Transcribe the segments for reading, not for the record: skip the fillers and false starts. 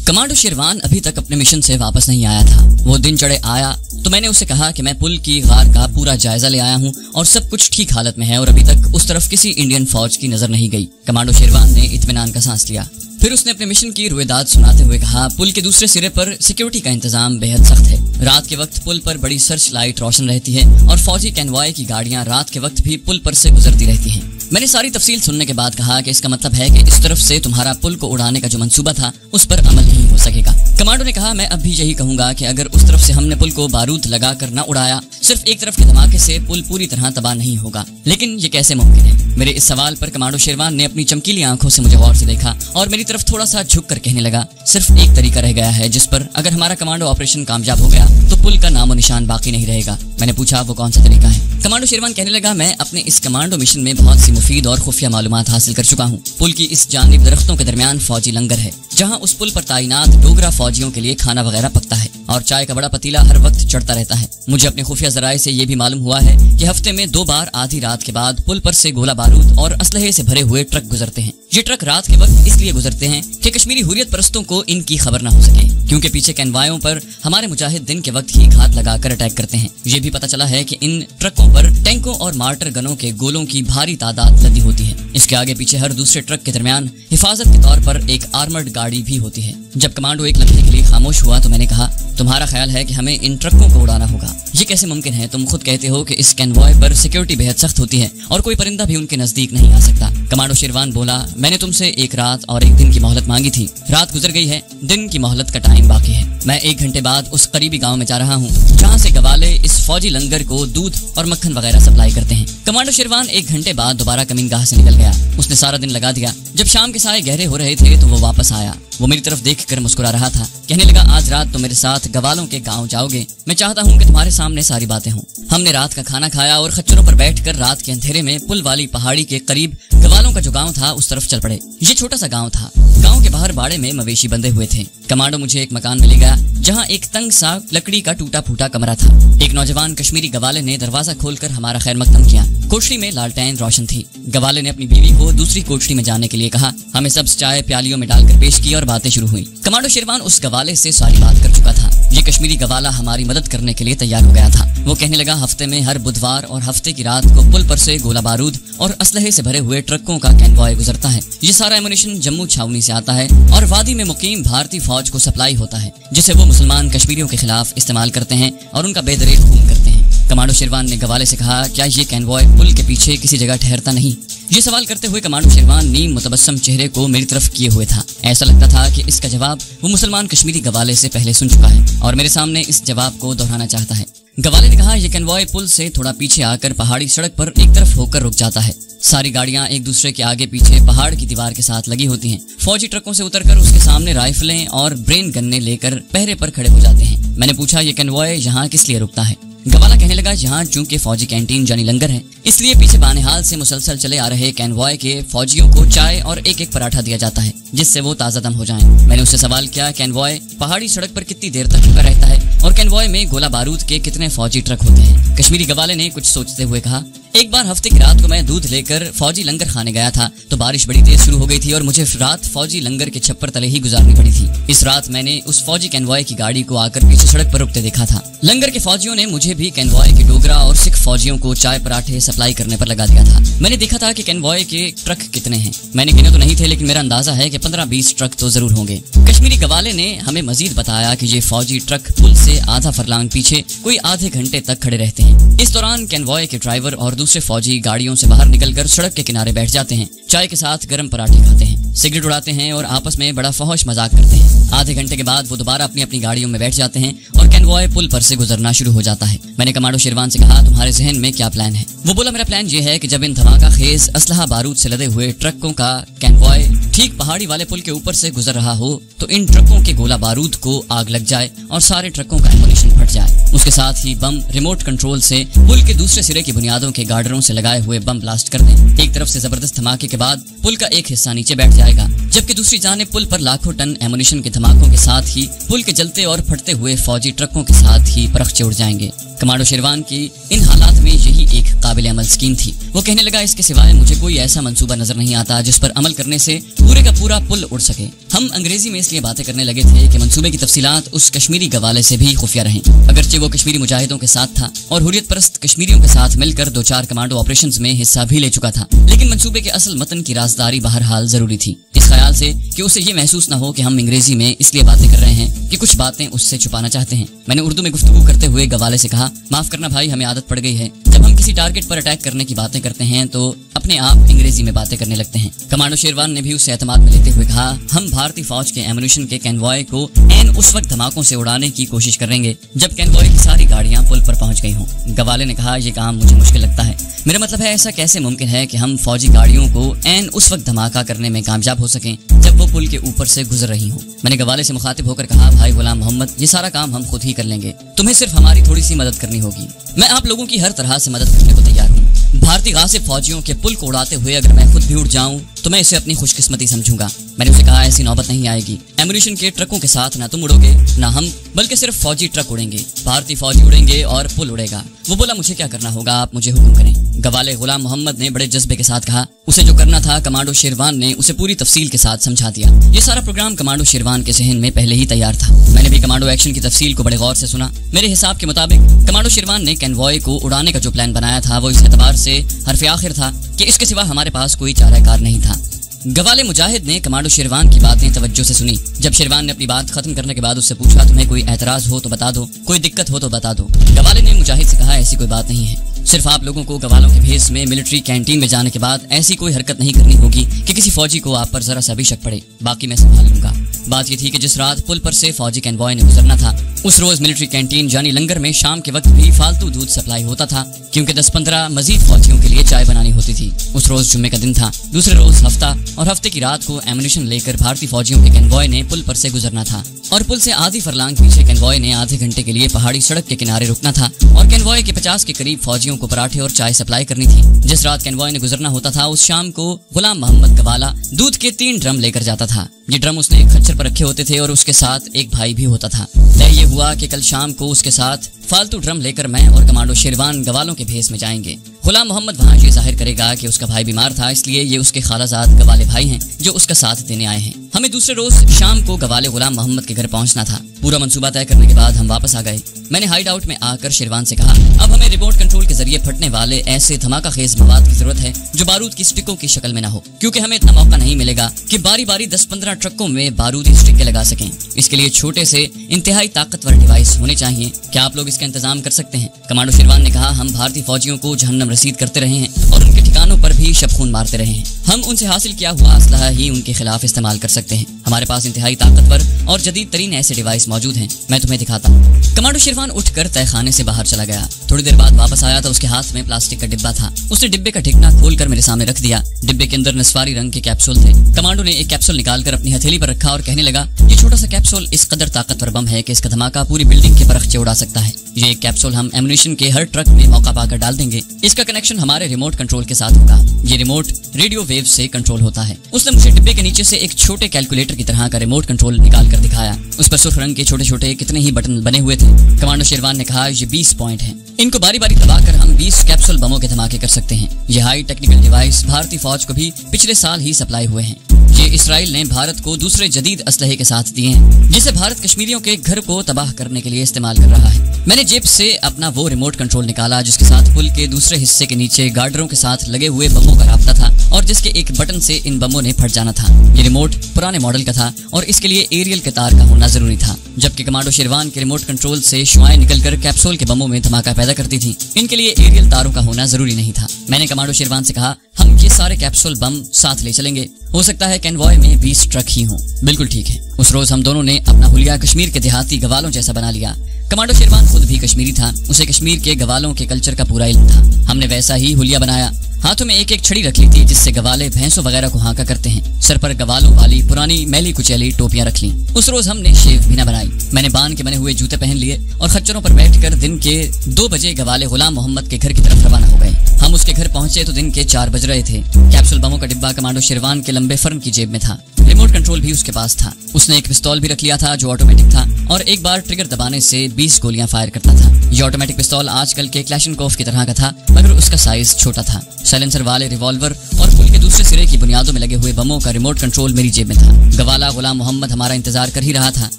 Commando शेरवान अभी तक अपने मिशन से वापस नहीं आया था। वो दिन चढ़े आया तो मैंने उसे कहा कि मैं पुल की गार का पूरा जायजा ले आया हूँ और सब कुछ ठीक हालत में है और अभी तक उस तरफ किसी इंडियन फौज की नजर नहीं गई। कमांडो शेरवान ने इत्मीनान का सांस लिया। फिर उसने अपने मिशन की रुएदाद सुनाते हुए कहा, पुल के दूसरे सिरे पर सिक्योरिटी का इंतजाम बेहद सख्त है। रात के वक्त पुल पर बड़ी सर्च लाइट रोशन रहती है और फौजी कैनवॉय की गाड़ियां रात के वक्त भी पुल पर से गुजरती रहती हैं। मैंने सारी तफसील सुनने के बाद कहा कि इसका मतलब है कि इस तरफ से तुम्हारा पुल को उड़ाने का जो मंसूबा था उस पर अमल नहीं हो सकेगा। कमांडो ने कहा, मैं अब भी यही कहूंगा कि अगर उस तरफ से हमने पुल को बारूद लगाकर न उड़ाया, सिर्फ एक तरफ के धमाके से पुल पूरी तरह तबाह नहीं होगा। लेकिन ये कैसे मुमकिन है? मेरे इस सवाल पर कमांडो शेरवान ने अपनी चमकीली आंखों से मुझे गौर से देखा और मेरी तरफ थोड़ा सा झुक कर कहने लगा, सिर्फ एक तरीका रह गया है जिस पर अगर हमारा कमांडो ऑपरेशन कामयाब हो गया तो पुल का नामो निशान बाकी नहीं रहेगा। मैंने पूछा, वो कौन सा तरीका है? कमांडो शेरवान कहने लगा, मैं अपने इस कमांडो मिशन में बहुत सी मुफीद और खुफिया मालूमात हासिल कर चुका हूँ। पुल की इस जानिब दरख्तों के दरमियान फौजी लंगर है जहाँ उस पुल पर तैनात डोगरा फौजियों के लिए खाना वगैरह पकता है और चाय का बड़ा पतीला हर वक्त चढ़ता रहता है। मुझे अपने खुफिया जराए से ये भी मालूम हुआ है कि हफ्ते में 2 बार आधी रात के बाद पुल पर से गोला बारूद और असलहे से भरे हुए ट्रक गुजरते हैं। ये ट्रक रात के वक्त इसलिए गुजरते हैं कि कश्मीरी हुर्रियत परस्तों को इनकी खबर न हो सके, क्योंकि पीछे कैनवायों पर हमारे मुजाहिद दिन के वक्त ही घात लगाकर अटैक करते हैं। ये भी पता चला है कि इन ट्रकों पर टैंकों और मार्टर गनों के गोलों की भारी तादाद लदी होती है। इसके आगे पीछे हर दूसरे ट्रक के दरमियान हिफाजत के तौर पर एक आर्मर्ड गाड़ी भी होती है। जब कमांडो एक लम्हे के लिए खामोश हुआ तो मैंने कहा, तुम्हारा ख्याल है कि हमें इन ट्रकों को उड़ाना होगा? ये कैसे मुमकिन है? तुम खुद कहते हो कि इस कैनवॉय पर सिक्योरिटी बेहद सख्त होती है और कोई परिंदा भी उनके नजदीक नहीं आ सकता। कमांडो शेरवान बोला, मैंने तुमसे एक रात और एक दिन की मोहलत मांगी थी। रात गुजर गई है, दिन की मोहलत का टाइम बाकी है। मैं 1 घंटे बाद उस करीबी गांव में जा रहा हूँ जहाँ से गवाले इस फौजी लंगर को दूध और मक्खन वगैरह सप्लाई करते हैं। कमांडो शेरवान 1 घंटे बाद दोबारा कमीनगाह से निकल गया। उसने सारा दिन लगा दिया। जब शाम के साए गहरे हो रहे थे तो वो वापस आया। वो मेरी तरफ देखकर मुस्कुरा रहा था। कहने लगा, आज रात तुम मेरे साथ गवालों के गांव जाओगे। मैं चाहता हूँ कि तुम्हारे सामने सारी बातें हों। हमने रात का खाना खाया और खच्चरों पर बैठकर रात के अंधेरे में पुल वाली पहाड़ी के करीब गवालों का जो गांव था उस तरफ चल पड़े। ये छोटा सा गांव था। गांव के बाहर बाड़े में मवेशी बंधे हुए थे। कमांडो मुझे एक मकान में ले गया जहाँ एक तंग सा लकड़ी का टूटा फूटा कमरा था। एक नौजवान कश्मीरी गवाले ने दरवाजा खोलकर हमारा खैर मकदम किया। कोठरी में लालटेन रोशन थी। गवाले ने अपनी बीवी को दूसरी कोठरी में जाने के लिए कहा। हमें सब्ज चाय प्यालियों में डालकर पेश की और बातें शुरू हुई। कमांडो शेरवान उस गवाले से सारी बात कर चुका था। ये कश्मीरी गवाला हमारी मदद करने के लिए तैयार हो गया था। वो कहने लगा, हफ्ते में हर बुधवार और हफ्ते की रात को पुल पर से गोला बारूद और असलहे से भरे हुए ट्रकों का कैनवॉय गुजरता है। ये सारा एमुनेशन जम्मू छावनी से आता है और वादी में मुकीम भारतीय फौज को सप्लाई होता है, जिसे वो मुसलमान कश्मीरियों के खिलाफ इस्तेमाल करते हैं और उनका बेदरेक खून करते हैं। कमांडो शेरवान ने गवाले से कहा, क्या ये कैनवॉय पुल के पीछे किसी जगह ठहरता नहीं? ये सवाल करते हुए कमांडो शेरवान नीम मुतबस्सम चेहरे को मेरी तरफ किए हुए था। ऐसा लगता था कि इसका जवाब वो मुसलमान कश्मीरी गवाले से पहले सुन चुका है और मेरे सामने इस जवाब को दोहराना चाहता है। गवाले ने कहा, यह कैनवॉय पुल से थोड़ा पीछे आकर पहाड़ी सड़क पर एक तरफ होकर रुक जाता है। सारी गाड़ियां एक दूसरे के आगे पीछे पहाड़ की दीवार के साथ लगी होती हैं। फौजी ट्रकों से उतरकर उसके सामने राइफलें और ब्रेन गन्ने लेकर पहरे पर खड़े हो जाते हैं। मैंने पूछा, यह कैनवॉय यहाँ किस लिए रुकता है? गवाला कहने लगा, यहाँ चूंकि फौजी कैंटीन यानी लंगर है, इसलिए पीछे बानेहाल से मुसलसल चले आ रहे कैनवॉय के फौजियों को चाय और एक पराठा दिया जाता है जिससे वो ताजा दम हो जाएं। मैंने उससे सवाल किया, कैनवॉय पहाड़ी सड़क पर कितनी देर तक रुका रहता है और कैनवॉय में गोला बारूद के कितने फौजी ट्रक होते हैं? कश्मीरी गवाले ने कुछ सोचते हुए कहा, एक बार हफ्ते की रात को मैं दूध लेकर फौजी लंगर खाने गया था तो बारिश बड़ी तेज शुरू हो गई थी और मुझे रात फौजी लंगर के छप्पर तले ही गुजारनी पड़ी थी। इस रात मैंने उस फौजी कैनवॉय की गाड़ी को आकर पीछे सड़क पर रुकते देखा था। लंगर के फौजियों ने मुझे भी कैनवॉय के डोगरा और सिख फौजियों को चाय पराठे सप्लाई करने पर लगा दिया था। मैंने देखा था कि कैनवॉय के ट्रक कितने हैं। मैंने गिने तो नहीं थे, लेकिन मेरा अंदाजा है कि 15-20 ट्रक तो जरूर होंगे। कश्मीरी गवाले ने हमें मजीद बताया कि ये फौजी ट्रक पुल से आधा फरलांग पीछे कोई आधे घंटे तक खड़े रहते हैं। इस दौरान कैनवॉय के ड्राइवर और दूसरे फौजी गाड़ियों से बाहर निकलकर सड़क के किनारे बैठ जाते हैं, चाय के साथ गर्म पराठे खाते हैं, सिगरेट उड़ाते हैं और आपस में बड़ा फौश मजाक करते हैं। आधे घंटे के बाद वो दोबारा अपनी अपनी गाड़ियों में बैठ जाते हैं और कैनवॉय पुल पर से गुजरना शुरू हो जाता है। मैंने कमांडो शेरवान से कहा, तुम्हारे जहन में क्या प्लान है? वो बोला, मेरा प्लान ये है कि जब इन धमाका खेज असलहा बारूद से लदे हुए ट्रकों का कैनवॉय ठीक पहाड़ी वाले पुल के ऊपर से गुजर रहा हो तो इन ट्रकों के गोला बारूद को आग लग जाए और सारे ट्रकों का एमुनेशन फट जाए। उसके साथ ही बम रिमोट कंट्रोल से पुल के दूसरे सिरे की बुनियादों के गार्डरों से लगाए हुए बम ब्लास्ट कर दें। एक तरफ से जबरदस्त धमाके के बाद पुल का एक हिस्सा नीचे बैठ जाएगा, जबकि दूसरी जानिब पुल पर लाखों टन एमुनिशन के धमाकों के साथ ही पुल के जलते और फटते हुए फौजी ट्रकों के साथ ही परखचे उड़ जाएंगे। कमांडो शेरवान की इन हालात में यही एक काबिल अमल स्कीम थी। वो कहने लगा, इसके सिवाय मुझे कोई ऐसा मंसूबा नजर नहीं आता जिस पर अमल करने से पूरे का पूरा पुल उड़ सके। हम अंग्रेजी में इसलिए बातें करने लगे थे कि मंसूबे की तफसीलात उस कश्मीरी गवाले से भी खुफिया रहें। अगरचे वो कश्मीरी मुजाहिदों के साथ था और हुर्रियत परस्त कश्मीरियों के साथ मिलकर 2-4 कमांडो ऑपरेशंस में हिस्सा भी ले चुका था, लेकिन मंसूबे के असल मतन की राजदारी बहरहाल जरूरी थी, इस ख्याल से कि उसे ये महसूस न हो कि हम अंग्रेजी में इसलिए बातें कर रहे हैं कि कुछ बातें उससे छुपाना चाहते हैं। मैंने उर्दू में गुफ्तगू करते हुए गवाले से कहा, माफ करना भाई, हमें आदत पड़ गई है, जब हम किसी टारगेट पर अटैक करने की बातें करते हैं तो अपने आप अंग्रेजी में बातें करने लगते हैं। कमांडो शेरवान ने भी उससे एतमाद में लेते हुए कहा, हम भारतीय फौज के एमुनिशन के कैनवॉय को ऐन उस वक्त धमाकों से उड़ाने की कोशिश करेंगे जब कैनवॉय की सारी गाड़ियां पुल पर पहुंच गई हों। गवाले ने कहा, यह काम मुझे मुश्किल लगता है। मेरा मतलब है, ऐसा कैसे मुमकिन है कि हम फौजी गाड़ियों को ऐन उस वक्त धमाका करने में कामयाब हो सकें जब वो पुल के ऊपर से गुजर रही हों। मैंने गवाले से मुखातिब होकर कहा, भाई गुलाम मोहम्मद, ये सारा काम हम खुद ही कर लेंगे, तुम्हें सिर्फ हमारी थोड़ी सी मदद करनी होगी। मैं आप लोगों की हर तरह से मदद करने को तैयार हूँ। भारतीय गासिब फौजियों के पुल को उड़ाते हुए अगर मैं खुद भी उड़ जाऊं तो मैं इसे अपनी खुशकिस्मती समझूंगा। मैंने उसे कहा, ऐसी नौबत नहीं आएगी। एमुनिशन के ट्रकों के साथ ना तुम उड़ोगे ना हम, बल्कि सिर्फ फौजी ट्रक उड़ेंगे, भारतीय फौजी उड़ेंगे और पुल उड़ेगा। वो बोला, मुझे क्या करना होगा, आप मुझे हुक्म करें। गवाले गुलाम मोहम्मद ने बड़े जज्बे के साथ कहा। उसे जो करना था कमांडो शेरवान ने उसे पूरी तफसील के साथ समझा दिया। ये सारा प्रोग्राम कमांडो शेरवान के जहन में पहले ही तैयार था। मैंने भी कमांडो एक्शन की तफसील को बड़े गौर से सुना। मेरे हिसाब के मुताबिक कमांडो शेरवान ने कैनवॉय को उड़ाने का जो प्लान बनाया था वो इस एतबार से हरफ आखिर था कि इसके सिवा हमारे पास कोई चाराकार नहीं था। गवाले मुजाहिद ने कमांडो शेरवान की बातें तवज्जो से सुनी। जब शेरवान ने अपनी बात खत्म करने के बाद उससे पूछा, तुम्हें कोई एतराज हो तो बता दो, कोई दिक्कत हो तो बता दो। गवाले ने मुजाहिद से कहा, ऐसी कोई बात नहीं है, सिर्फ आप लोगों को गवालों के भेस में मिलिट्री कैंटीन में जाने के बाद ऐसी कोई हरकत नहीं करनी होगी कि किसी फौजी को आप पर जरा सा भी शक पड़े, बाकी मैं संभाल लूंगा। बात ये थी कि जिस रात पुल पर से फौजी कैनवॉय ने गुजरना था उस रोज मिलिट्री कैंटीन यानी लंगर में शाम के वक्त भी फालतू दूध सप्लाई होता था, क्योंकि 10-15 मजीद फौजियों के लिए चाय बनानी होती थी। उस रोज जुम्मे का दिन था, दूसरे रोज हफ्ता और हफ्ते की रात को एमुनिशन लेकर भारतीय फौजियों के कैनवॉय ने पुल पर से गुजरना था और पुल से आधी फरलांग पीछे कैनवॉय ने आधे घंटे के लिए पहाड़ी सड़क के किनारे रुकना था और कैनवॉय के 50 के करीब फौजियों को पराठे और चाय सप्लाई करनी थी। जिस रात कैनवॉय ने गुजरना होता था उस शाम को गुलाम मोहम्मद गवाला दूध के 3 ड्रम लेकर जाता था। ये ड्रम उसने एक खच्चर पर रखे होते थे और उसके साथ एक भाई भी होता था। तय ये हुआ कि कल शाम को उसके साथ फालतू ड्रम लेकर मैं और कमांडो शेरवान गवालों के भेस में जाएंगे। गुलाम मोहम्मद वहाँ ये जाहिर करेगा कि उसका भाई बीमार था, इसलिए ये उसके खालाजाद गवाले भाई हैं जो उसका साथ देने आए हैं। हमें दूसरे रोज शाम को गवाले गुलाम मोहम्मद के घर पहुंचना था। पूरा मंसूबा तय करने के बाद हम वापस आ गए। मैंने हाइड आउट में आकर शेरवान से कहा, अब हमें रिमोट कंट्रोल के जरिए फटने वाले ऐसे धमाका खेज मवाद की जरूरत है जो बारूद की स्टिकों की शक्ल में न हो, क्योंकि हमें इतना मौका नहीं मिलेगा कि बारी बारी 10-15 ट्रकों में बारूदी स्टिकें लगा सकें। इसके लिए छोटे से इंतहाई ताकतवर डिवाइस होने चाहिए। क्या आप लोग इसका इंतजाम कर सकते हैं? कमांडो शेरवान ने कहा, हम भारतीय फौजियों को जहन्नम रसीद करते रहे हैं और उनके ठिकानों पर भी शबखून मारते रहे हैं। हम उनसे हासिल किया हुआ असलहा ही उनके खिलाफ इस्तेमाल कर सकते हैं। हमारे पास इंतहाई ताकतवर और जदीद तरीन ऐसे डिवाइस मौजूद हैं, मैं तुम्हें दिखाता हूँ। कमांडो शेरवान उठकर तहखाने से बाहर चला गया। थोड़ी देर बाद वापस आया तो उसके हाथ में प्लास्टिक का डिब्बा था। उसने डिब्बे का ढकना खोलकर मेरे सामने रख दिया। डिब्बे के अंदर नस्वारी रंग के कैप्सूल थे। कमांडो ने एक कैप्सूल निकालकर अपनी हथेली पर रखा और कहने लगा, ये छोटा सा कैप्सूल इस कदर ताकतवर बम है कि इसका धमाका पूरी बिल्डिंग के परखचे उड़ा सकता है। ये एक कैप्सूल हम एमुनिशन के हर ट्रक में मौका पाकर डाल देंगे। इसका कनेक्शन हमारे रिमोट कंट्रोल के साथ होगा। ये रिमोट रेडियो वेव से कंट्रोल होता है। उसने मुझे डिब्बे के नीचे से एक छोटे कैलकुलेटर की तरह का रिमोट कंट्रोल निकाल कर दिखाया। उस पर सुर्ख रंग के छोटे छोटे कितने ही बटन बने हुए थे। कमांडो शेरवान ने कहा, ये 20 पॉइंट हैं। इनको बारी बारी दबाकर हम 20 कैप्सूल बमों के धमाके कर सकते हैं। ये हाई टेक्निकल डिवाइस भारतीय फौज को भी पिछले साल ही सप्लाई हुए हैं। ये इसराइल ने भारत को दूसरे जदीद असलहे के साथ दिए हैं, जिसे भारत कश्मीरियों के घर को तबाह करने के लिए इस्तेमाल कर रहा है। मैंने जेब से अपना वो रिमोट कंट्रोल निकाला जिसके साथ पुल के दूसरे हिस्से के नीचे गार्डरों के साथ लगे हुए बमों का राब्ता था और जिसके एक बटन से इन बमों ने फट जाना था। ये रिमोट पुराने मॉडल का था और इसके लिए एरियल के तार का होना जरूरी था, जबकि कमांडो शेरवान के रिमोट कंट्रोल से शुआएं निकलकर कैप्सूल के बमों में धमाका पैदा करती थी। इनके लिए एरियल तारों का होना जरूरी नहीं था। मैंने कमांडो शेरवान से कहा, हम ये सारे कैप्सूल बम साथ ले चलेंगे, हो सकता है कैनवॉय में 20 ट्रक ही हों। बिल्कुल ठीक है। उस रोज हम दोनों ने अपना हुलिया कश्मीर के देहाती गवालों जैसा बना लिया। कमांडो शेरवान खुद भी कश्मीरी था, उसे कश्मीर के गवालों के कल्चर का पूरा इल्म था। हमने वैसा ही हुलिया बनाया। हाथों में एक छड़ी रख ली थी जिससे गवाले भैंसों वगैरह को हाँका करते हैं। सर पर गवालों वाली पुरानी मैली कुचैली टोपियां रख ली। उस रोज हमने शेव भी न बनाया। आई। मैंने बान के बने हुए जूते पहन लिए और खच्चरों पर बैठकर दिन के 2 बजे गवाले गुलाम मोहम्मद के घर की तरफ रवाना हो गए। हम उसके घर पहुंचे तो दिन के 4 बज रहे थे। कैप्सूल बमों का डिब्बा कमांडो शेरवान के लंबे फर्म की जेब में था। रिमोट कंट्रोल भी उसके पास था। उसने एक पिस्तौल भी रख लिया था जो ऑटोमेटिक था और एक बार ट्रिगर दबाने से 20 गोलियां फायर करता था। ये ऑटोमेटिक पिस्तौल आजकल के क्लैशनकोफ की तरह का था, मगर उसका साइज छोटा था। साइलेंसर वाले रिवॉल्वर और पुल के दूसरे सिरे की बुनियादों में लगे हुए बमों का रिमोट कंट्रोल मेरी जेब में था। गवाला गुलाम मोहम्मद हमारा इंतजार कर ही रहा था।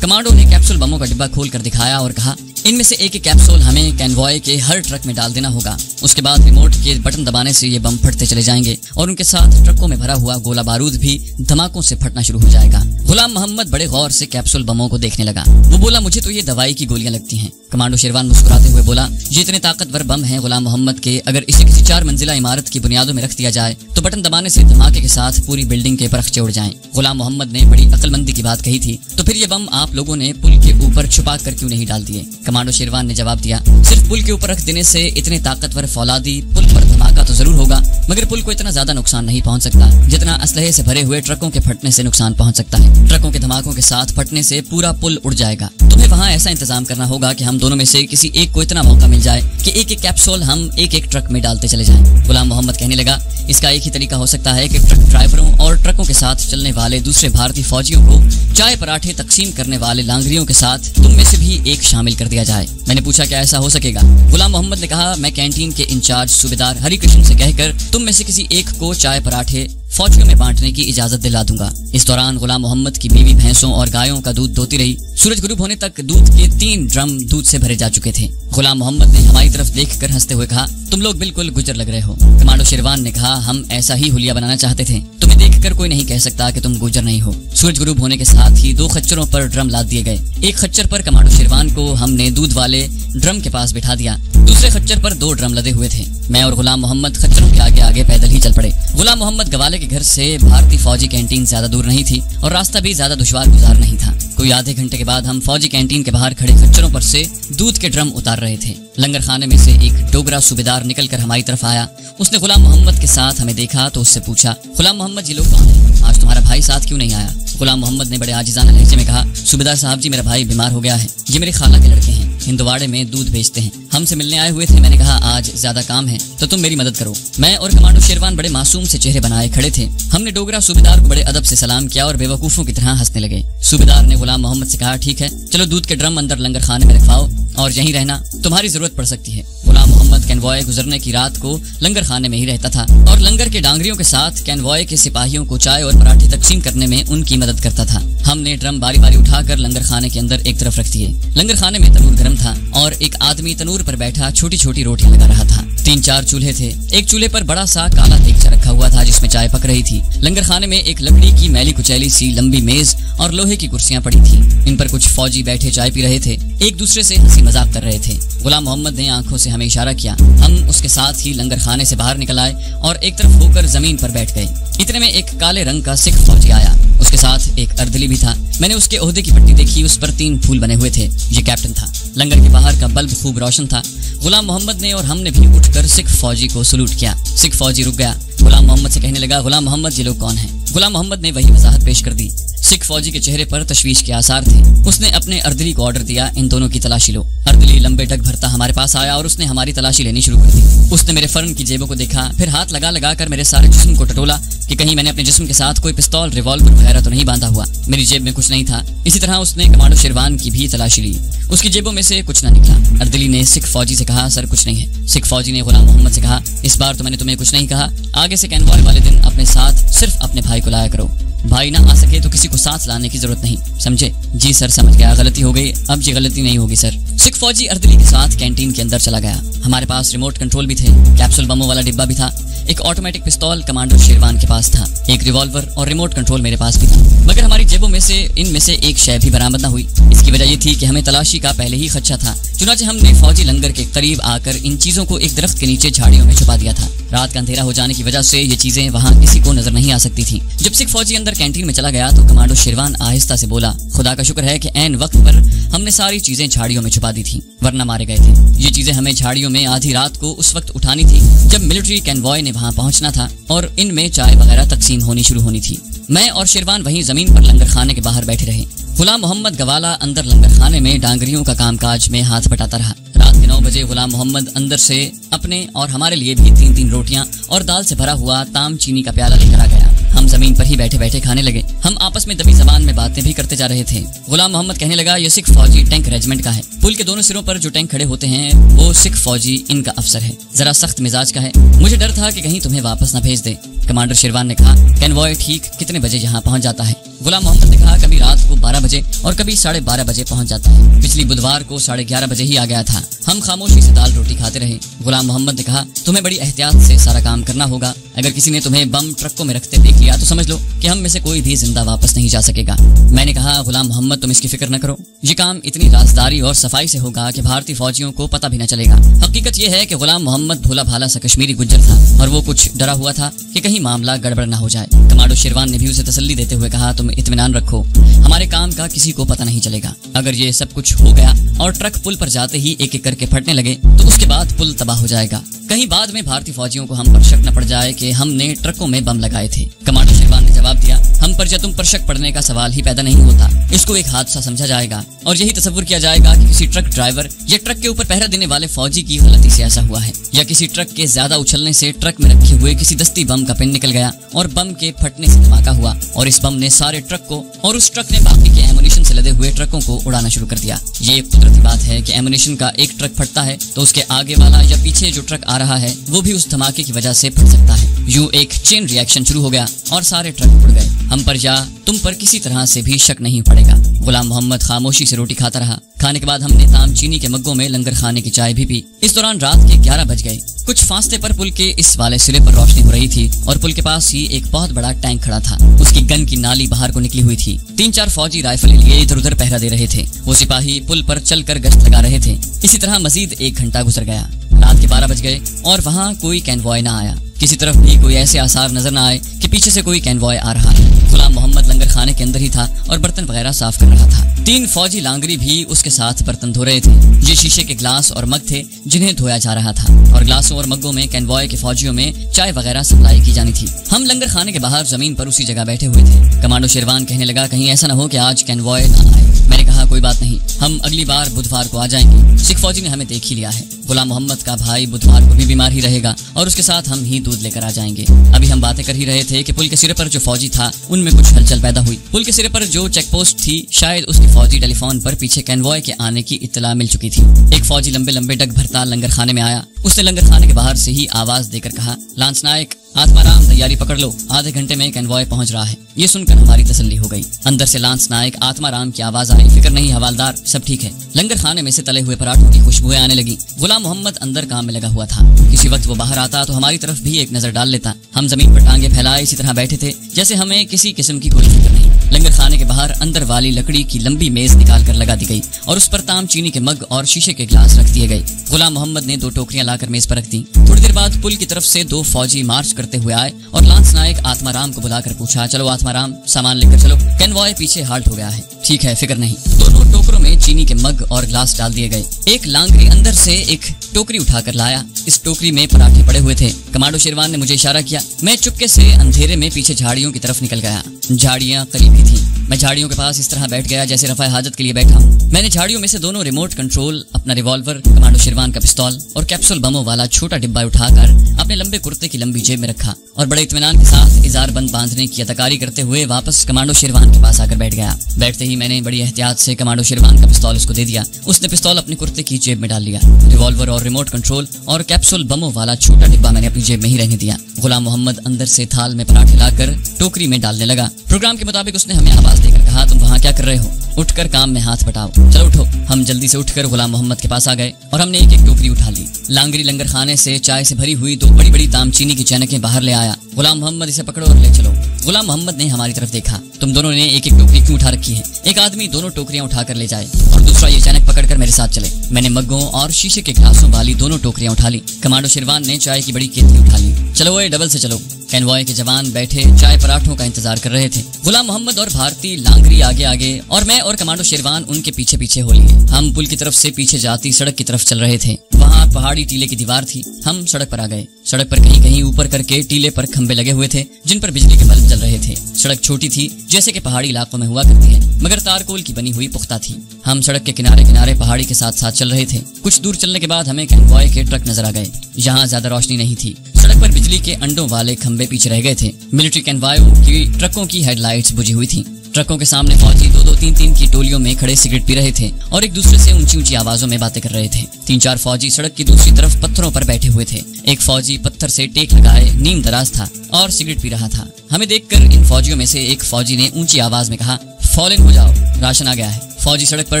कमांडो ने कैप्सूल बमों का डिब्बा खोलकर दिखाया और कहा, इनमें से एक कैप्सूल हमें कैनवॉय के हर ट्रक में डाल देना होगा। उसके बाद रिमोट के बटन दबाने से ये बम फटते चले जाएंगे और उनके साथ ट्रकों में भरा हुआ गोला बारूद भी धमाकों से फटना शुरू हो जाएगा। गुलाम मोहम्मद बड़े गौर से कैप्सूल बमों को देखने लगा। वो बोला, मुझे तो ये दवाई की गोलियां लगती हैं। कमांडो शेरवान मुस्कुराते हुए बोला, ये इतने ताकतवर बम हैं गुलाम मोहम्मद के, अगर इसे किसी 4 मंजिला इमारत की बुनियादों में रख दिया जाए तो बटन दबाने से धमाके के साथ पूरी बिल्डिंग के परख उड़ जाएं। गुलाम मोहम्मद ने बड़ी अक्लमंदी की बात कही थी। तो फिर ये बम आप लोगों ने पुल के ऊपर छुपा कर क्यों नहीं डाल दिए? कमांडो शेरवान ने जवाब दिया, सिर्फ पुल के ऊपर रख देने से इतने ताकतवर फौलादी पुल पर धमाका तो जरूर होगा, मगर पुल को इतना ज्यादा नुकसान नहीं पहुंच सकता जितना असलहे से भरे हुए ट्रकों के फटने से नुकसान पहुंच सकता है। ट्रकों के धमाकों के साथ फटने से पूरा पुल उड़ जाएगा। तुम्हें वहां ऐसा इंतजाम करना होगा कि हम दोनों में से किसी एक को इतना मौका मिल जाए कि एक एक कैप्सूल हम एक एक ट्रक में डालते चले जाएं। गुलाम मोहम्मद कहने लगा, इसका एक ही तरीका हो सकता है कि ट्रक ड्राइवरों और ट्रकों के साथ चलने वाले दूसरे भारतीय फौजियों को चाय पराठे तकसीम करने वाले लांगरियों के साथ तुम में से भी एक शामिल कर दिया जाए। मैंने पूछा, क्या ऐसा हो सकेगा? गुलाम मोहम्मद ने कहा, मैं कैंटीन के इंचार्ज सूबेदार हरिकृष्ण से कहकर तुम में से किसी एक को चाय पराठे फौजियों में बांटने की इजाजत दिला दूंगा। इस दौरान गुलाम मोहम्मद की बीवी भैंसों और गायों का दूध दोती रही। सूरज गुरूब होने तक दूध के 3 ड्रम दूध से भरे जा चुके थे। गुलाम मोहम्मद ने हमारी तरफ देखकर हंसते हुए कहा, तुम लोग बिल्कुल गुजर लग रहे हो। कमांडो शेरवान ने कहा, हम ऐसा ही हुलिया बनाना चाहते थे। तुम्हें देखकर कोई नहीं कह सकता कि तुम गुजर नहीं हो। सूरज गुरूब होने के साथ ही 2 खच्चरों पर ड्रम लाद दिए गए। एक खच्चर पर कमांडो शेरवान को हमने दूध वाले ड्रम के पास बिठा दिया। दूसरे खच्चर पर 2 ड्रम लदे हुए थे। मैं और गुलाम मोहम्मद खच्चरों के आगे आगे पैदल ही चल पड़े। गुलाम मोहम्मद गवाले के घर से भारतीय फौजी कैंटीन ज्यादा दूर नहीं थी और रास्ता भी ज्यादा दुश्वार गुजार नहीं था। कोई आधे घंटे के बाद हम फौजी कैंटीन के बाहर खड़े खच्चरों पर से दूध के ड्रम उतार रहे थे। लंगर खाने में से एक डोगरा सूबेदार निकलकर हमारी तरफ आया। उसने गुलाम मोहम्मद के साथ हमें देखा तो उससे पूछा, गुलाम मोहम्मद, ये लोग कौन हैं? आज तुम्हारा भाई साथ क्यों नहीं आया? गुलाम मोहम्मद ने बड़े आजिजाना लहजे में कहा, सूबेदार साहब जी, मेरा भाई बीमार हो गया है। ये मेरे खाला के लड़के हैं, हिंदवाड़े में दूध बेचते हैं, हमसे मिलने आए हुए थे। मैंने कहा, आज ज्यादा काम है तो तुम मेरी मदद करो। मैं और कमांडो शेरवान बड़े मासूम से चेहरे बनाए खड़े थे। हमने डोगरा सूबेदार को बड़े अदब से सलाम किया और बेवकूफों की तरह हंसने लगे। सूबेदार ने गुलाम मोहम्मद से कहा, ठीक है, चलो दूध के ड्रम अंदर लंगर खाने में रखवाओ और यहीं रहना, तुम्हारी जरूरत पड़ सकती है। गुलाम मोहम्मद कैनवॉय गुजरने की रात को लंगर खाने में ही रहता था और लंगर के डांगरियों के साथ कैनवॉय के सिपाहियों को चाय और पराठे तकसीम करने में उनकी मदद करता था। हमने ड्रम बारी बारी उठाकर लंगर खाने के अंदर एक तरफ रख दिए। लंगर खाने में तनूर गर्म था और एक आदमी तनूर पर बैठा छोटी छोटी रोटियां लगा रहा था। 3-4 चूल्हे थे। एक चूल्हे पर बड़ा सा काला देगचा रखा हुआ था जिसमें चाय पक रही थी। लंगर खाने में एक लकड़ी की मैली कुचैली सी लंबी मेज और लोहे की कुर्सियां पड़ी थी। इन पर कुछ फौजी बैठे चाय पी रहे थे, एक दूसरे से हंसी मजाक कर रहे थे। गुलाम मोहम्मद ने आंखों से हमें इशारा किया। हम उसके साथ ही लंगर खाने से बाहर निकल आए और एक तरफ होकर जमीन पर बैठ गए। इतने में एक काले रंग का सिख फौजी आया। उसके साथ एक अर्दली भी था। मैंने उसके ओहदे की पट्टी देखी, उस पर 3 फूल बने हुए थे। ये कैप्टन था। लंगर के बाहर का बल्ब खूब रोशन था। गुलाम मोहम्मद ने और हमने भी उठकर सिख फौजी को सलूट किया। सिख फौजी रुक गया। गुलाम मोहम्मद से कहने लगा, गुलाम मोहम्मद, ये लोग कौन हैं? गुलाम मोहम्मद ने वही वजाहत पेश कर दी। सिख फौजी के चेहरे पर तशवीश के आसार थे। उसने अपने अर्दली को ऑर्डर दिया, इन दोनों की तलाशी लो। अर्दली लंबे डग भरता हमारे पास आया और उसने हमारी तलाशी लेनी शुरू कर दी। उसने मेरे फर्न की जेबों को देखा, फिर हाथ लगा लगा कर मेरे सारे जिस्म को टटोला कि कहीं मैंने अपने जिस्म के साथ कोई पिस्तौल, रिवॉल्वर वगैरह तो नहीं बांधा हुआ। मेरी जेब में कुछ नहीं था। इसी तरह उसने कमांडो शेरवान की भी तलाशी ली। उसकी जेबों में से कुछ न निकला। अर्दली ने सिख फौजी से कहा, सर कुछ नहीं है। सिख फौजी ने गुलाम मोहम्मद से कहा, इस बार तो मैंने तुम्हें कुछ नहीं कहा, आगे से कैनवॉय वाले दिन अपने साथ सिर्फ अपने भाई को लाया करो। भाई ना आ सके तो किसी को साथ लाने की जरूरत नहीं, समझे? जी सर, समझ गया, गलती हो गई, अब ये गलती नहीं होगी सर। सिख फौजी अर्दली के साथ कैंटीन के अंदर चला गया। हमारे पास रिमोट कंट्रोल भी थे, कैप्सूल बमों वाला डिब्बा भी था, एक ऑटोमेटिक पिस्तौल कमांडो शेरवान के पास था, एक रिवॉल्वर और रिमोट कंट्रोल मेरे पास भी था। मगर हमारी जेबों में से इनमें से एक शय भी बरामद न हुई। इसकी वजह ये थी कि हमें तलाशी का पहले ही खदशा था। चुनाचे हमने फौजी लंगर के करीब आकर इन चीजों को एक दरख्त के नीचे झाड़ियों में छुपा दिया था। रात का अंधेरा हो जाने की वजह से ये चीजें वहाँ किसी को नजर नहीं आ सकती थी। जब सिख फौजी अंदर कैंटीन में चला गया तो कमांडो शेरवान आहिस्ता से बोला, खुदा का शुक्र है कि ऐन वक्त पर हमने सारी चीजें झाड़ियों में छुपा दी थी, वरना मारे गए थे। ये चीजें हमें झाड़ियों में आधी रात को उस वक्त उठानी थी जब मिलिट्री कैनवॉय ने वहां पहुंचना था और इनमें चाय वगैरह तकसीम होनी शुरू होनी थी। मैं और शेरवान वहीं जमीन पर लंगर खाने के बाहर बैठे रहे। गुलाम मोहम्मद गवाला अंदर लंगर खाने में डांगरियों का कामकाज में हाथ बटाता रहा। रात के 9 बजे गुलाम मोहम्मद अंदर से अपने और हमारे लिए भी 3-3 रोटियां और दाल से भरा हुआ ताम चीनी का प्याला लेकर आ गया। हम जमीन पर ही बैठे बैठे खाने लगे। हम आपस में दबी जबान में बातें भी करते जा रहे थे। गुलाम मोहम्मद कहने लगा, ये सिख फौजी टैंक रेजिमेंट का है। पुल के दोनों सिरों पर जो टैंक खड़े होते हैं वो सिख फौजी इनका अफसर है। जरा सख्त मिजाज का है। मुझे डर था कि कहीं तुम्हें वापस न भेज दे। कमांडर शेरवान ने कहा, कैनवॉय ठीक कितने बजे यहाँ पहुँच जाता है? गुलाम मोहम्मद ने कहा, कभी रात को 12 बजे और कभी 12:30 बजे पहुँच जाता है। पिछली बुधवार को 11:30 बजे ही आ गया था। हम खामोशी से दाल रोटी खाते रहे। गुलाम मोहम्मद ने कहा, तुम्हें बड़ी एहतियात से सारा काम करना होगा। अगर किसी ने तुम्हें बम ट्रकों में रखते देख लिया तो समझ लो कि हम में से कोई भी जिंदा वापस नहीं जा सकेगा। मैंने कहा, गुलाम मोहम्मद तुम इसकी फिक्र न करो। ये काम इतनी राजदारी और सफाई से होगा कि भारतीय फौजियों को पता भी न चलेगा। हकीकत यह है कि गुलाम मोहम्मद भोला भाला सा कश्मीरी गुज्जर था और वो कुछ डरा हुआ था कि कहीं मामला गड़बड़ न हो जाए। कमांडो शेरवान ने भी उसे तसल्ली देते हुए कहा, तुम इत्मीनान रखो, हमारे काम का किसी को पता नहीं चलेगा। अगर ये सब कुछ हो गया और ट्रक पुल पर जाते ही एक एक करके फटने लगे तो उसके बाद पुल तबाह हो जाएगा। कहीं बाद में भारतीय फौजियों को हम पर शक न पड़ जाए कि हमने ट्रकों में बम लगाए थे। कमांडो शेरवान ने जवाब दिया, हम पर या तुम पर शक पड़ने का सवाल ही पैदा नहीं होता। इसको एक हादसा समझा जाएगा और यही तस्वुर किया जाएगा कि किसी ट्रक ड्राइवर या ट्रक के ऊपर पहरा देने वाले फौजी की गलती से ऐसा हुआ है, या किसी ट्रक के ज्यादा उछलने से ट्रक में रखे हुए किसी दस्ती बम का पिन निकल गया और बम के फटने से धमाका हुआ और इस बम ने सारे ट्रक को और उस ट्रक ने बाकी के एमुनिशन से लदे हुए ट्रकों को उड़ाना शुरू कर दिया। ये एक कुदरती बात है कि एमुनिशन का एक ट्रक फटता है तो उसके आगे वाला या पीछे जो ट्रक आ रहा है वो भी उस धमाके की वजह से फट सकता है। यूं एक चेन रिएक्शन शुरू हो गया और सारे ट्रक उड़ गए। हम पर या तुम पर किसी तरह से भी शक नहीं पड़ेगा। गुलाम मोहम्मद खामोशी से रोटी खाता रहा। खाने के बाद हमने ताम चीनी के मग्गों में लंगर खाने की चाय भी पी। इस दौरान रात के 11 बज गए। कुछ फासले पर पुल के इस वाले सिरे पर रोशनी हो रही थी और पुल के पास ही एक बहुत बड़ा टैंक खड़ा था। उसकी गन की नाली बाहर को निकली हुई थी। 3-4 फौजी राइफलें लिए इधर उधर पहरा दे रहे थे। वो सिपाही पुल पर चलकर गश्त लगा रहे थे। इसी तरह मजीद 1 घंटा गुजर गया। रात के 12 बज गए और वहाँ कोई कैनवॉय न आया। किसी तरफ भी कोई ऐसे आसार नजर न आए कि पीछे से कोई कैनवॉय आ रहा है। गुलाम मोहम्मद लंगर खाने के अंदर ही था और बर्तन वगैरह साफ कर रहा था। 3 फौजी लांगरी भी उसके साथ बर्तन धो रहे थे। ये शीशे के ग्लास और मग थे जिन्हें धोया जा रहा था और ग्लासों और मग्गों में कैनवॉय के फौजियों में चाय वगैरह सप्लाई की जानी थी। हम लंगर खाने के बाहर जमीन पर उसी जगह बैठे हुए थे। कमांडो शेरवान कहने लगा, कहीं ऐसा न हो कि आज कैनवॉय न आए। मैंने कहा, कोई बात नहीं, हम अगली बार बुधवार को आ जाएंगे। सिख फौजी ने हमें देख ही लिया है। गुलाम मोहम्मद का भाई बुधवार को भी बीमार ही रहेगा और उसके साथ हम ही दूध लेकर आ जाएंगे। अभी हम बातें कर ही रहे थे कि पुल के सिरे पर जो फौजी था उनमें कुछ हलचल पैदा हुई। पुल के सिरे पर जो चेक पोस्ट थी, शायद उसकी फौजी टेलीफोन पर पीछे कैनवॉय के आने की इत्तला मिल चुकी थी। एक फौजी लंबे लंबे डग भरता लंगर खाने में आया। उसने लंगर खाने के बाहर से ही आवाज देकर कहा, लांस नायक, आत्माराम तैयारी पकड़ लो, आधे घंटे में कैनवॉय पहुंच रहा है। ये सुनकर हमारी तसल्ली हो गई। अंदर से लांस नायक आत्माराम की आवाज आई, फिक्र नहीं हवालदार, सब ठीक है। लंगर खाने में से तले हुए पराठों की खुशबुएं आने लगी। गुलाम मोहम्मद अंदर काम में लगा हुआ था। किसी वक्त वो बाहर आता तो हमारी तरफ भी एक नजर डाल लेता। हम जमीन पर टांगे फैलाए इसी तरह बैठे थे जैसे हमें किसी किस्म की कोई फिक्र नहीं। लंगर खाने के बाहर अंदर वाली लकड़ी की लंबी मेज निकाल कर लगा दी गई और उस पर ताम चीनी के मग और शीशे के ग्लास रख दिए गए। गुलाम मोहम्मद ने 2 टोकरियां लाकर मेज पर रख दी। थोड़ी देर बाद पुल की तरफ से 2 फौजी मार्च करते हुए आए और लांस नायक आत्माराम को बुलाकर पूछा, चलो आत्माराम, सामान लेकर चलो, कैनवॉय पीछे हाल्ट हो गया है। ठीक है, फिक्र नहीं। दोनों टोकरों में चीनी के मग और ग्लास डाल दिए गए। एक लांगरी अंदर से एक टोकरी उठाकर लाया। इस टोकरी में पराठे पड़े हुए थे। कमांडो शेरवान ने मुझे इशारा किया। मैं चुपके से अंधेरे में पीछे झाड़ियों की तरफ निकल गया। झाड़ियां करीब ही थी। मैं झाड़ियों के पास इस तरह बैठ गया जैसे रफा हाजत के लिए बैठा हूँ। मैंने झाड़ियों में से दोनों रिमोट कंट्रोल, अपना रिवॉल्वर, कमांडो शेरवान का पिस्तौल और कैप्सूल बमों वाला छोटा डिब्बा उठाकर अपने लंबे कुर्ते की लंबी जेब में रखा और बड़े इत्मीनान के साथ इजार बंद बांधने की अदाकारी करते हुए वापस कमांडो शेरवान के पास आकर बैठ गया। बैठते ही मैंने बड़ी एहतियात से कमांडो शेरवान का पिस्तौल उसको दे दिया। उसने पिस्तौल अपने कुर्ते की जेब में डाल लिया। रिवॉल्वर और रिमोट कंट्रोल और कैप्सूल बमों वाला छोटा डिब्बा मैंने अपनी जेब में ही रहने दिया। गुलाम मोहम्मद अंदर से थाल में पराठे लाकर टोकरी में डालने लगा। प्रोग्राम के मुताबिक उसने हमें आवाज देकर कहा, तुम वहाँ क्या कर रहे हो? उठकर काम में हाथ बटाओ। चलो उठो। हम जल्दी से उठकर गुलाम मोहम्मद के पास आ गए और हमने एक एक टोकरी उठा ली। लांगरी लंगर खाने से चाय से भरी हुई 2 बड़ी बड़ी तामचीनी की चैनकें बाहर ले आया। गुलाम मोहम्मद, इसे पकड़ो और ले चलो। गुलाम मोहम्मद ने हमारी तरफ देखा। तुम दोनों ने एक एक टोकरी क्यों उठा रखी है? एक आदमी दोनों टोकरियां उठाकर ले जाए और दूसरा ये चैनक पकड़कर मेरे साथ चले। मैंने मग्गों और शीशे के ग्लासों वाली दोनों टोकरियां उठा ली। कमांडो शेरवान ने चाय की बड़ी केतली उठा ली। चलो ओए, डबल से चलो। कैनवॉय के जवान बैठे चाय पराठों का इंतजार कर रहे थे। गुलाम मोहम्मद और भारती लांगरी आगे आगे और मैं और कमांडो शेरवान उनके पीछे पीछे हो लिए। हम पुल की तरफ से पीछे जाती सड़क की तरफ चल रहे थे। वहाँ पहाड़ी टीले की दीवार थी। हम सड़क पर आ गए। सड़क पर कहीं कहीं ऊपर करके टीले पर खंबे लगे हुए थे जिन पर बिजली के बल्ब जल रहे थे। सड़क छोटी थी जैसे कि पहाड़ी इलाकों में हुआ करती है, मगर तारकोल की बनी हुई पुख्ता थी। हम सड़क के किनारे किनारे पहाड़ी के साथ साथ चल रहे थे। कुछ दूर चलने के बाद हमें कैनवॉय के ट्रक नजर आ गए। यहाँ ज्यादा रोशनी नहीं थी। सड़क पर बिजली के अंडों वाले खंबे पीछे रह गए थे। मिलिट्री कैनवॉय की ट्रकों की हेडलाइट्स बुझी हुई थी। ट्रकों के सामने फौजी 2-2, 3-3 की टोलियों में खड़े सिगरेट पी रहे थे और एक दूसरे से ऊंची ऊंची आवाजों में बातें कर रहे थे। 3-4 फौजी सड़क की दूसरी तरफ पत्थरों पर बैठे हुए थे। एक फौजी पत्थर से टेक लगाए नीम दराज था और सिगरेट पी रहा था। हमें देखकर इन फौजियों में से एक फौजी ने ऊंची आवाज में कहा, फॉल इन हो जाओ, राशन आ गया है। फौजी सड़क पर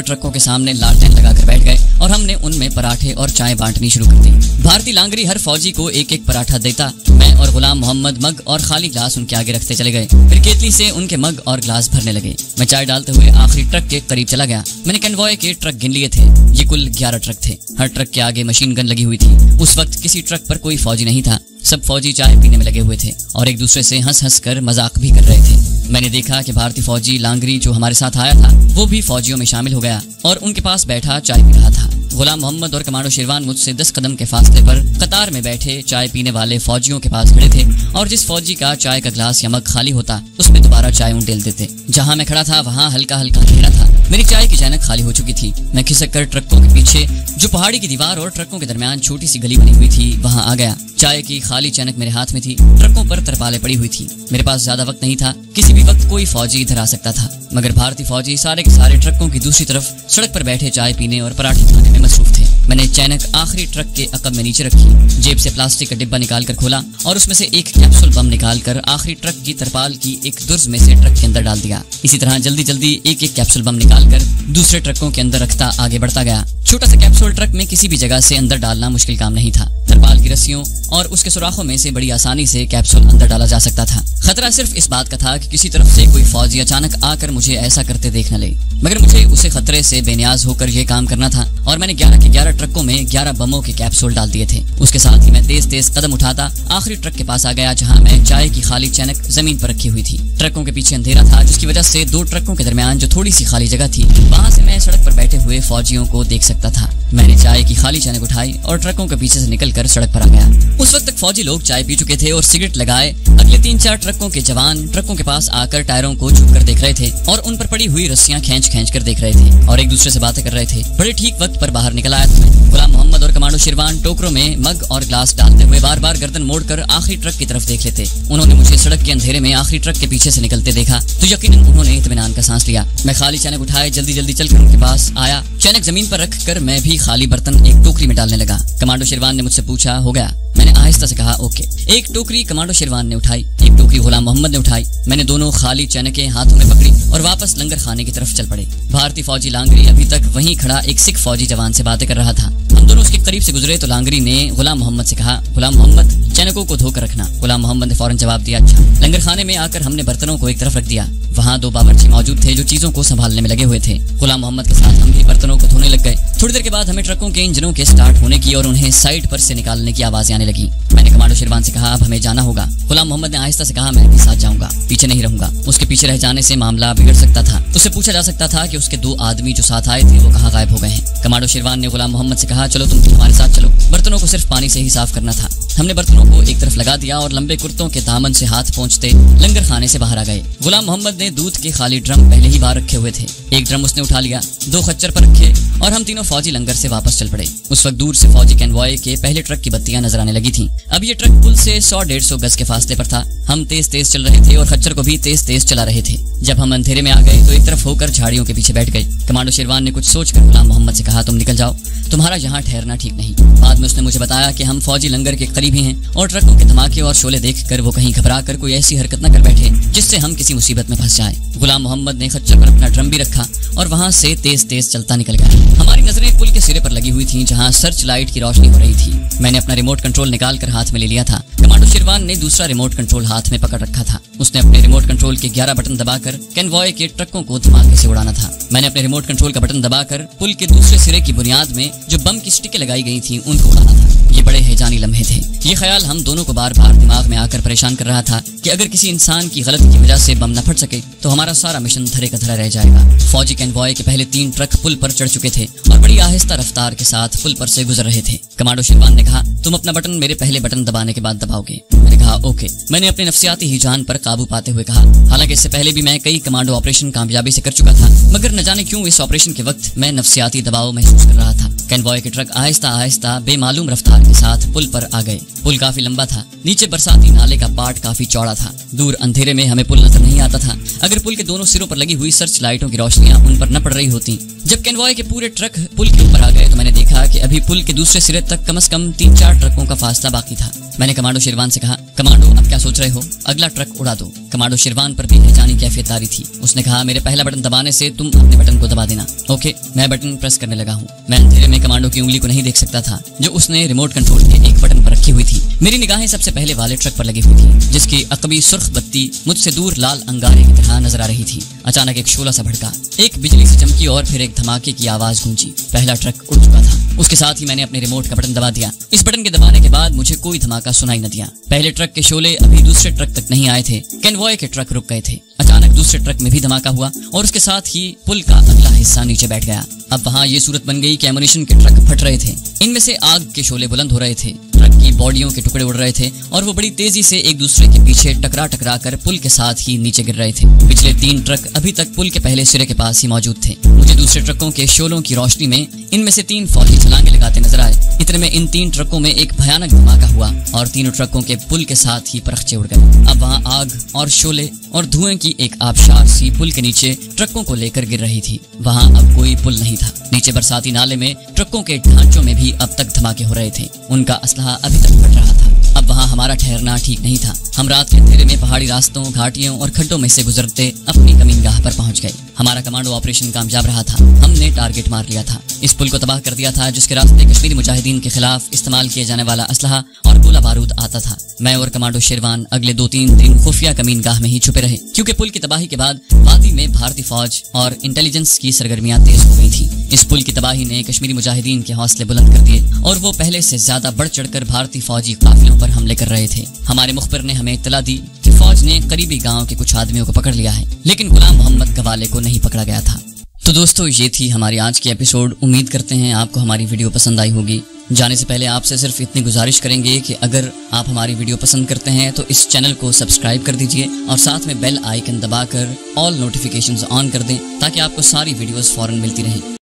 ट्रकों के सामने लालटेन लगाकर बैठ गए और हमने उनमें पराठे और चाय बांटनी शुरू कर दी। भारतीय लांगरी हर फौजी को एक एक पराठा देता। मैं और गुलाम मोहम्मद मग और खाली ग्लास उनके आगे रखते चले गए। फिर केतली से उनके मग और ग्लास भरने लगे। मैं चाय डालते हुए आखिरी ट्रक के करीब चला गया। मैंने कैनवॉय के ट्रक गिन लिए थे। ये कुल 11 ट्रक थे। हर ट्रक के आगे मशीन गन लगी हुई थी। उस वक्त किसी ट्रक पर कोई फौजी नहीं था। सब फौजी चाय पीने में लगे हुए थे और एक दूसरे से हंस हंस कर मजाक भी कर रहे थे। मैंने देखा कि भारतीय फौजी लांगरी जो हमारे साथ आया था वो भी फौजियों में शामिल हो गया और उनके पास बैठा चाय पी रहा था। गुलाम मोहम्मद और कमांडो शेरवान मुझसे 10 कदम के फासले पर कतार में बैठे चाय पीने वाले फौजियों के पास खड़े थे और जिस फौजी का चाय का ग्लास या मग खाली होता उसमें दोबारा चाय उंडेल देते। जहां मैं खड़ा था वहां हल्का हल्का अंधेरा था। मेरी चाय की जैनक खाली हो चुकी थी। मैं खिसक कर ट्रकों के पीछे जो पहाड़ी की दीवार और ट्रकों के दरमियान छोटी सी गली बनी हुई थी वहां आ गया। चाय की खाली चैनक मेरे हाथ में थी। ट्रकों पर तरपालें पड़ी हुई थी। मेरे पास ज्यादा वक्त नहीं था। किसी भी वक्त कोई फौजी इधर आ सकता था, मगर भारतीय फौजी सारे के सारे ट्रकों की दूसरी तरफ सड़क पर बैठे चाय पीने और पराठे खाने में मसरूफ थे। मैंने चैनक आखिरी ट्रक के अकब में नीचे रखी। जेब से प्लास्टिक का डिब्बा निकाल कर खोला और उसमें से एक कैप्सूल बम निकाल कर आखिरी ट्रक की तरपाल की एक दुर्ज में से ट्रक के अंदर डाल दिया। इसी तरह जल्दी जल्दी एक एक कैप्सूल बम निकाल कर दूसरे ट्रकों के अंदर रखता आगे बढ़ता गया। छोटा सा कैप्सूल ट्रक में किसी भी जगह से अंदर डालना मुश्किल काम नहीं था। तरपाल की रस्सियों और उसके सुराखों में से बड़ी आसानी से कैप्सूल अंदर डाला जा सकता था। खतरा सिर्फ इस बात का था कि किसी तरफ से कोई फौजी अचानक आकर मुझे ऐसा करते देख न ले, मगर मुझे उसे खतरे से बेनियाज होकर यह काम करना था और मैंने 11 के 11 ट्रकों में 11 बमों के कैप्सूल डाल दिए थे। उसके साथ ही मैं तेज तेज कदम उठाता आखिरी ट्रक के पास आ गया जहां मैं चाय की खाली चैनक जमीन पर रखी हुई थी। ट्रकों के पीछे अंधेरा था जिसकी वजह से 2 ट्रकों के दरमियान जो थोड़ी सी खाली जगह थी वहां से मैं सड़क पर बैठे हुए फौजियों को देख सकता था। मैंने चाय की खाली चैनक उठाई और ट्रकों के पीछे से निकलकर सड़क पर आ गया। उस वक्त तक फौजी लोग चाय पी चुके थे और सिगरेट लगाए अगले 3-4 ट्रकों के जवान ट्रकों के पास आकर टायरों को छू कर देख रहे थे और उन पर पड़ी हुई रस्सियां खींच खींच कर देख रहे थे और एक दूसरे से बातें कर रहे थे। बड़े ठीक वक्त पर बाहर निकल आया था मैं। गुलाम मोहम्मद और कमांडो शेरवान टोकरों में मग और ग्लास डालते हुए बार बार गर्दन मोड़कर आखिरी ट्रक की तरफ देख लेते। उन्होंने मुझे सड़क के अंधेरे में आखिरी ट्रक के पीछे से निकलते देखा तो यकीनन उन्होंने इत्मीनान का सांस लिया। मैं खाली चैनक उठाए जल्दी जल्दी चलकर उनके पास आया। चैनक जमीन पर रख कर मैं भी खाली बर्तन एक टोकरी में डालने लगा। कमांडो शेरवान ने मुझसे पूछा, हो गया? मैंने आहिस्ता से कहा, ओके। एक टोकरी कमांडो शेरवान ने उठाई, एक टोकरी गुलाम मोहम्मद ने उठाई। मैंने दोनों खाली चैनकें हाथों में पकड़ी और वापस लंगर खाने की तरफ चल पड़े। भारतीय फौजी लांगरी अभी तक वहीं खड़ा एक सिख फौजी जवान से बातें कर रहा था। हम दोनों उसके करीब से गुजरे तो लांगरी ने गुलाम मोहम्मद से कहा, गुलाम मोहम्मद चैनकों को धोकर रखना। गुलाम मोहम्मद ने फौरन जवाब दिया, अच्छा। लंगर खाने में आकर हमने बर्तनों को एक तरफ रख दिया। वहाँ 2 बावर्ची मौजूद थे जो चीजों को संभालने में लगे हुए थे। गुलाम मोहम्मद के साथ हम भी बर्तनों को धोने लग गए। थोड़ी देर के बाद हमें ट्रकों के इंजनों के स्टार्ट होने की और उन्हें साइड पर से निकालने की आवाजें आने लगी। मैंने कमांडो शेरवान से कहा, अब हमें जाना होगा। गुलाम मोहम्मद ने आहिस्ता से कहा, मैं भी साथ जाऊंगा, पीछे नहीं रहूंगा। उसके पीछे रह जाने से मामला बिगड़ सकता था। उससे पूछा जा सकता था कि उसके 2 आदमी जो साथ आए थे वो कहाँ गायब हो गए हैं। कमांडो शेरवान ने गुलाम मोहम्मद से कहा, चलो तुम हमारे साथ चलो, बर्तनों को सिर्फ पानी से ही साफ करना था। हमने बर्तनों को एक तरफ लगा दिया और लंबे कुर्तों के दामन से हाथ पहुंचते लंगर खाने से बाहर आ गए। गुलाम मोहम्मद ने दूध के खाली ड्रम पहले ही बाहर रखे हुए थे। एक ड्रम उसने उठा लिया, 2 खच्चर पर रखे और हम तीनों फौजी लंगर से वापस चल पड़े। उस वक्त दूर से फौजी कैनवॉय के पहले ट्रक की बत्तियां नजर आने लगी थीं। अब ये ट्रक पुल से 100-150 गज के फासले पर था। हम तेज तेज चल रहे थे और खच्चर को भी तेज तेज चला रहे थे। जब हम अंधेरे में आ गए तो एक तरफ होकर झाड़ियों के पीछे बैठ गए। कमांडो शेरवान ने कुछ सोचकर गुलाम मोहम्मद से कहा, तुम निकल जाओ, तुम्हारा यहाँ ठहरना ठीक नहीं। बाद में उसने मुझे बताया कि हम फौजी लंगर के करीब ही हैं और ट्रकों के धमाके और शोले देखकर वो कहीं घबरा कर कोई ऐसी हरकत न कर बैठे जिससे हम किसी मुसीबत में फंस जाए। गुलाम मोहम्मद ने खच्चर पर अपना ड्रम भी रखा और वहां से तेज तेज चलता निकल गया। हमारी नजरें पुल के सिरे पर लगी हुई थी जहां सर्च लाइट की रोशनी हो रही थी। मैंने अपना रिमोट कंट्रोल निकाल कर हाथ में ले लिया था। कमांडो शेरवान ने दूसरा रिमोट कंट्रोल हाथ में पकड़ रखा था। उसने अपने रिमोट कंट्रोल के 11 बटन दबाकर कन्वॉय के ट्रकों को धमाके से उड़ाना था। मैंने अपने रिमोट कंट्रोल का बटन दबाकर पुल के दूसरे सिरे की बुनियाद में जो बम की स्टिकें लगाई गई थी उनको उड़ाना था। ये बड़े हैजानी लम्हे थे। ये ख्याल हम दोनों को बार बार दिमाग में आकर परेशान कर रहा था कि अगर किसी इंसान की गलती की वजह से बम न फट सके तो हमारा सारा मिशन धरे का धरा रह जाएगा। फौजी कन्वॉय के पहले 3 ट्रक पुल पर चढ़ चुके थे और बड़ी आहिस्ता रफ्तार के साथ पुल पर से गुजर रहे थे। कमांडो शेरवान ने कहा, तुम अपना बटन मेरे पहले बटन दबाने के बाद दबाओगे। मैंने कहा ओके। मैंने अपने नफ्सियाती हिजान पर काबू पाते हुए कहा, हालांकि इससे पहले भी मैं कई कमांडो ऑपरेशन कामयाबी से कर चुका था, मगर न जाने क्यों इस ऑपरेशन के वक्त मैं नफ्सियाती दबाव महसूस कर रहा था। कन्वॉय के ट्रक आहिस्ता आहिस्ता बेमालूम रफ्तार के साथ पुल पर आ गए। पुल काफी लंबा था। नीचे बरसाती नाले का पार्ट काफी चौड़ा था। दूर अंधेरे में हमें पुल नजर नहीं आता था। अगर पुल के दोनों सिरों पर लगी हुई सर्च लाइटों की रोशनियां उन पर न पड़ रही होती। जब कन्वॉय के पूरे ट्रक पुल के ऊपर आ गए तो मैंने देखा कि अभी पुल के दूसरे सिरे तक कम से कम 3-4 ट्रकों का फासला बाकी था। मैंने कमांडो शेरवान से कहा, कमांडो अब क्या सोच रहे हो, अगला ट्रक उड़ा दो। कमांडो शेरवान पर भी हैजानी कैफियत तारी थी। उसने कहा, मेरे पहला बटन दबाने से तुम अपने बटन को दबा देना। ओके। मैं बटन प्रेस करने लगा हूँ। मैं अंधेरे में कमांडो की उंगली को नहीं देख सकता था जो उसने रिमोट कंट्रोल के एक बटन पर रखी हुई थी। मेरी निगाहें सबसे पहले वाले ट्रक पर लगी हुई थी जिसकी अकबी सुर्ख बत्ती मुझसे दूर लाल अंगारे की तरह नजर आ रही थी। अचानक एक शोला सा भड़का, एक बिजली से चमकी और फिर एक धमाके की आवाज गूंजी। पहला ट्रक उड़ चुका था। उसके साथ ही मैंने अपने रिमोट का बटन दबा दिया। इस बटन के दबाने के बाद मुझे कोई धमाका सुनाई न दिया। पहले ट्रक के शोले अभी दूसरे ट्रक तक नहीं आए थे। कन्वॉय के ट्रक रुक गए थे। अचानक दूसरे ट्रक में भी धमाका हुआ और उसके साथ ही पुल का अगला हिस्सा नीचे बैठ गया। अब वहाँ ये सूरत बन गई कि एमुनिशन के ट्रक फट रहे थे। इनमें से आग के शोले बुलंद हो रहे थे। ट्रक की बॉडियों के टुकड़े उड़ रहे थे और वो बड़ी तेजी से एक दूसरे के पीछे टकरा कर पुल के साथ ही नीचे गिर रहे थे। पिछले 3 ट्रक अभी तक पुल के पहले सिरे के पास ही मौजूद थे। मुझे दूसरे ट्रकों के शोलों की रोशनी में इनमें से 3 फौजी छलांगे लगाते नजर आए। इतने में इन 3 ट्रकों में एक भयानक धमाका हुआ और तीनों ट्रकों के पुल के साथ ही परखचे उड़ गए। अब वहाँ आग और शोले और धुएं की एक आबशार सी पुल के नीचे ट्रकों को लेकर गिर रही थी। वहाँ अब कोई पुल नहीं था। नीचे बरसाती नाले में ट्रकों के ढांचों में भी अब तक धमाके हो रहे थे। उनका असलहा अभी तक फट रहा था। अब वहाँ हमारा ठहरना ठीक नहीं था। हम रात के अंधेरे में पहाड़ी रास्तों, घाटियों और खड्डों में से गुजरते अपनी कमीनगाह पर पहुंच गए। हमारा कमांडो ऑपरेशन कामयाब रहा था। हमने टारगेट मार लिया था। इस पुल को तबाह कर दिया था जिसके रास्ते कश्मीरी मुजाहिदीन के खिलाफ इस्तेमाल किए जाने वाला असलहा और गोला बारूद आता था। मैं और कमांडो शेरवान अगले 2-3 दिन खुफिया कमीनगाह में ही छुपे रहे क्योंकि पुल की तबाही के बाद वादी में भारतीय फौज और इंटेलिजेंस की सरगर्मियां तेज हो गई थी। इस पुल की तबाही ने कश्मीरी मुजाहिदीन के हौसले बुलंद कर दिए और वो पहले से ज्यादा बढ़ चढ़कर भारतीय फौजी काफिलों पर हमले कर रहे थे। हमारे मुखबिर ने हमें इत्तला दी कि फौज ने करीबी गांव के कुछ आदमियों को पकड़ लिया है, लेकिन गुलाम मोहम्मद गवाले को नहीं पकड़ा गया था। तो दोस्तों, ये थी हमारी आज की एपिसोड। उम्मीद करते हैं आपको हमारी वीडियो पसंद आई होगी। जाने से पहले आपसे सिर्फ इतनी गुजारिश करेंगे कि अगर आप हमारी वीडियो पसंद करते हैं तो इस चैनल को सब्सक्राइब कर दीजिए और साथ में बेल आइकन दबाकर ऑल नोटिफिकेशंस ऑन कर दें ताकि आपको सारी वीडियोस फौरन मिलती रहें।